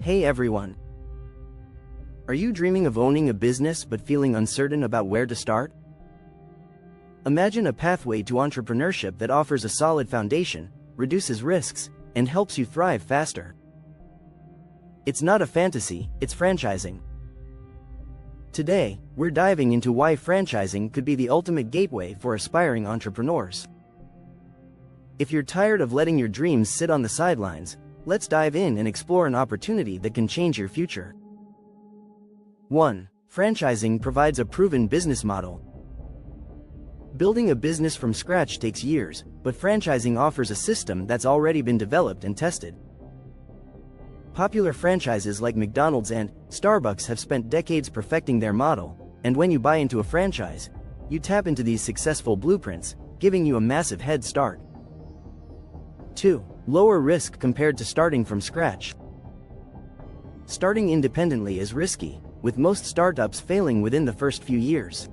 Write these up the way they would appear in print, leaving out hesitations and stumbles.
Hey everyone! Are you dreaming of owning a business but feeling uncertain about where to start? Imagine a pathway to entrepreneurship that offers a solid foundation, reduces risks, and helps you thrive faster. It's not a fantasy, it's franchising. Today, we're diving into why franchising could be the ultimate gateway for aspiring entrepreneurs. If you're tired of letting your dreams sit on the sidelines, let's dive in and explore an opportunity that can change your future. 1. Franchising provides a proven business model. Building a business from scratch takes years, but franchising offers a system that's already been developed and tested. Popular franchises like McDonald's and Starbucks have spent decades perfecting their model, and when you buy into a franchise, you tap into these successful blueprints, giving you a massive head start. 2. Lower risk compared to starting from scratch. Starting independently is risky, with most startups failing within the first few years.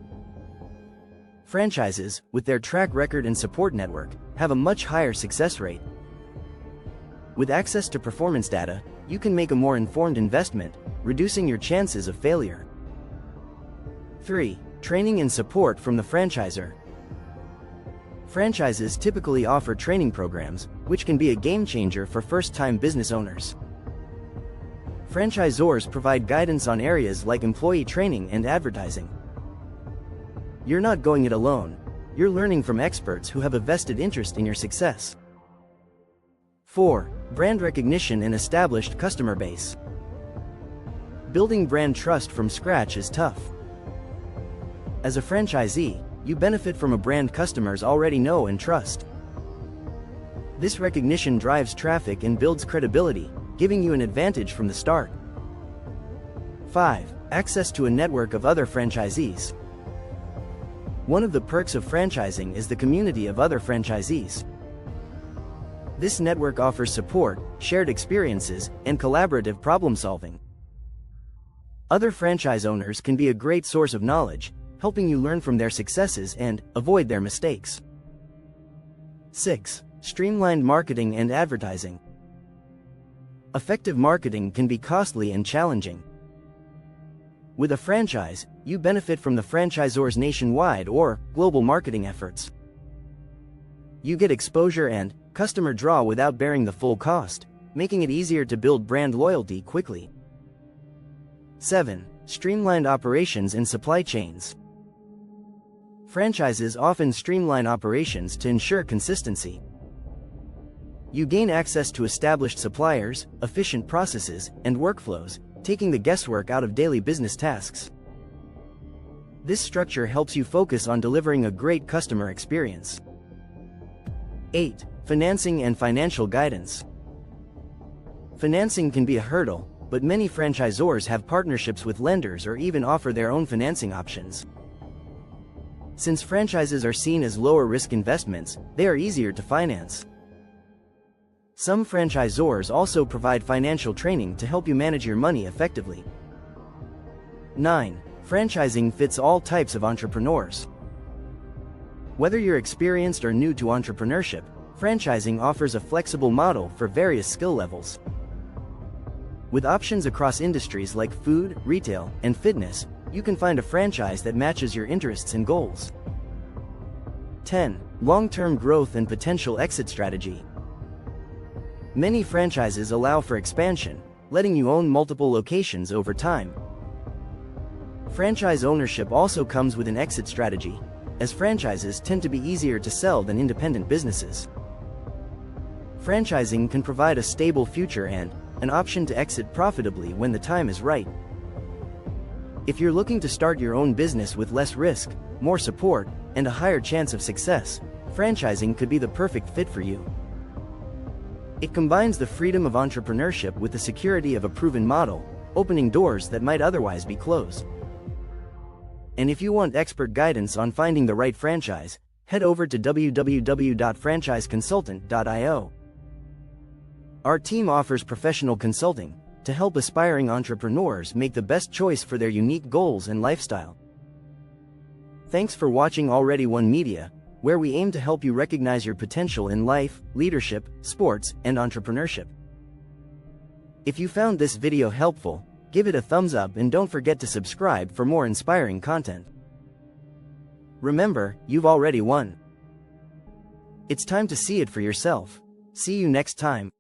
Franchises, with their track record and support network, have a much higher success rate. With access to performance data, you can make a more informed investment, reducing your chances of failure. 3. Training and support from the franchisor. Franchises typically offer training programs, which can be a game changer for first-time business owners. Franchisors provide guidance on areas like employee training and advertising. You're not going it alone, you're learning from experts who have a vested interest in your success. 4. Brand recognition and established customer base. Building brand trust from scratch is tough. As a franchisee, you benefit from a brand customers already know and trust. This recognition drives traffic and builds credibility, giving you an advantage from the start. 5. Access to a network of other franchisees. One of the perks of franchising is the community of other franchisees. This network offers support, shared experiences, and collaborative problem-solving. Other franchise owners can be a great source of knowledge, helping you learn from their successes and avoid their mistakes. 6. Streamlined marketing and advertising. Effective marketing can be costly and challenging. With a franchise, you benefit from the franchisor's nationwide or global marketing efforts. You get exposure and customer draw without bearing the full cost, making it easier to build brand loyalty quickly. 7. Streamlined operations and supply chains. Franchises often streamline operations to ensure consistency. You gain access to established suppliers, efficient processes, and workflows, taking the guesswork out of daily business tasks. This structure helps you focus on delivering a great customer experience. 8. Financing and financial guidance. Financing can be a hurdle, but many franchisors have partnerships with lenders or even offer their own financing options. Since franchises are seen as lower-risk investments, they are easier to finance. Some franchisors also provide financial training to help you manage your money effectively. 9. Franchising fits all types of entrepreneurs. Whether you're experienced or new to entrepreneurship, franchising offers a flexible model for various skill levels. With options across industries like food, retail, and fitness, you can find a franchise that matches your interests and goals. 10. Long-term growth and potential exit strategy. Many franchises allow for expansion, letting you own multiple locations over time. Franchise ownership also comes with an exit strategy, as franchises tend to be easier to sell than independent businesses. Franchising can provide a stable future and an option to exit profitably when the time is right. If you're looking to start your own business with less risk, more support, and a higher chance of success, franchising could be the perfect fit for you. It combines the freedom of entrepreneurship with the security of a proven model, opening doors that might otherwise be closed. And if you want expert guidance on finding the right franchise, head over to www.franchiseconsultant.io. Our team offers professional consulting to help aspiring entrepreneurs make the best choice for their unique goals and lifestyle. Thanks for watching Already One Media, where we aim to help you recognize your potential in life, leadership, sports, and entrepreneurship. If you found this video helpful, give it a thumbs up and don't forget to subscribe for more inspiring content. Remember, you've already won. It's time to see it for yourself. See you next time.